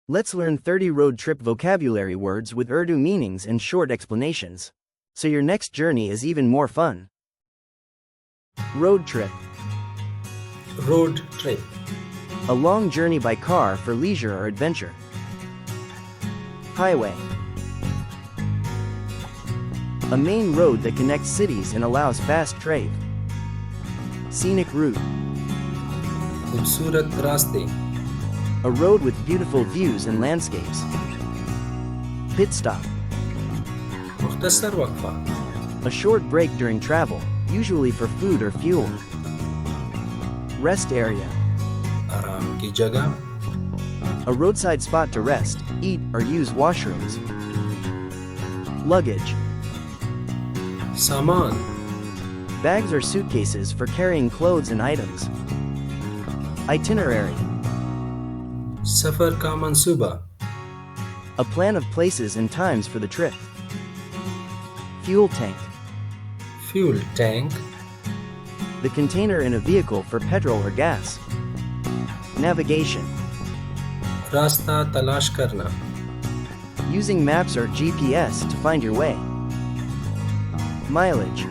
Let's learn 30 road trip vocabulary words with Urdu meanings and short explanations, so your next journey is even more fun. Road trip. Road trip. A long journey by car for leisure or adventure. Highway. A main road that connects cities and allows fast trade. Scenic route. खूबसूरत रास्ते. A road with beautiful views and landscapes. Pit stop. मुख्तसर वक्फा. A short break during travel, usually for food or fuel. Rest area. आराम की जगह. A roadside spot to rest, eat, or use washrooms. Luggage. सामान. Bags or suitcases for carrying clothes and items. Itinerary. सफर का मंसूबा. A plan of places and times for the trip. Fuel tank. Fuel tank. The container in a vehicle for petrol or gas. Navigation. रास्ता तलाश करना. Using maps or GPS to find your way. Mileage.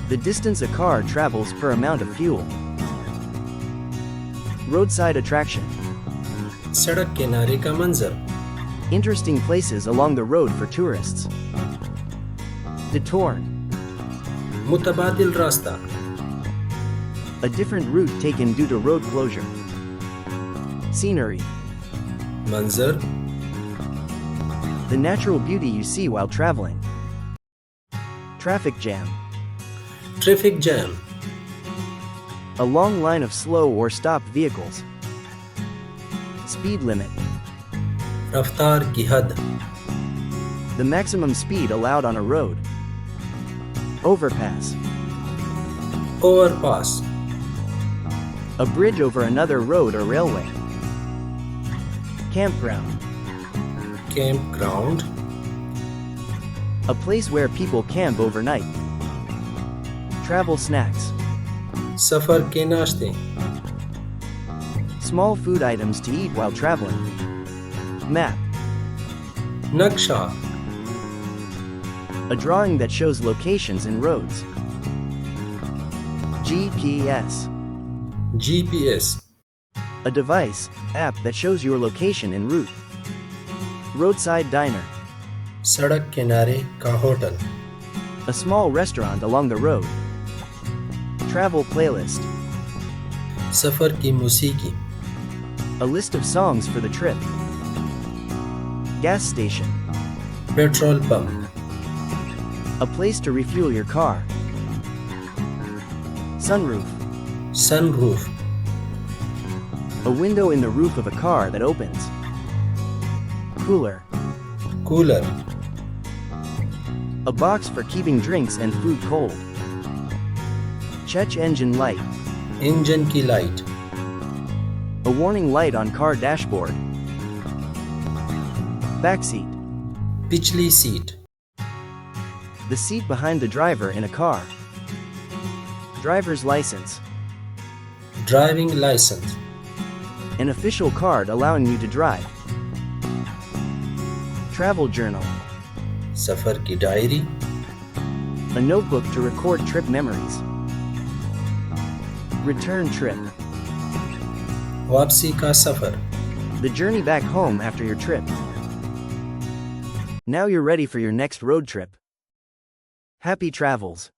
The distance a car travels per amount of fuel. Roadside attraction. सड़क किनारे का मंजर. Interesting places along the road for tourists. Detour. मुतबादिल रास्ता. A different route taken due to road closure. Scenery. मंजर. The natural beauty you see while traveling. Traffic jam. Traffic jam. A long line of slow or stopped vehicles. Speed limit. रफ्तार की हद. The maximum speed allowed on a road. Overpass. Overpass. A bridge over another road or railway. Campground. Camp ground. A place where people camp overnight. Travel snacks. सफर के नाश्ते. Small food items to eat while traveling. Map. नक्शा. A drawing that shows locations and roads. GPS. GPS. A device, app that shows your location and route. Roadside diner. सड़क किनारे का hotel. A small restaurant along the road. Travel playlist. सफर की मौसीकी. A list of songs for the trip. Gas station. Petrol pump. A place to refuel your car. Sunroof. Sunroof. A window in the roof of a car that opens. Cooler. Cooler. A box for keeping drinks and food cold. Check engine light. Engine की light. A warning light on car dashboard. Backseat. पिछली सीट. The seat behind the driver in a car. Driver's license. Driving licence. An official card allowing you to drive. Travel journal. सफर की diary. A notebook to record trip memories. Return trip. वापसी का सफर. The journey back home after your trip. Now you're ready for your next road trip. Happy travels.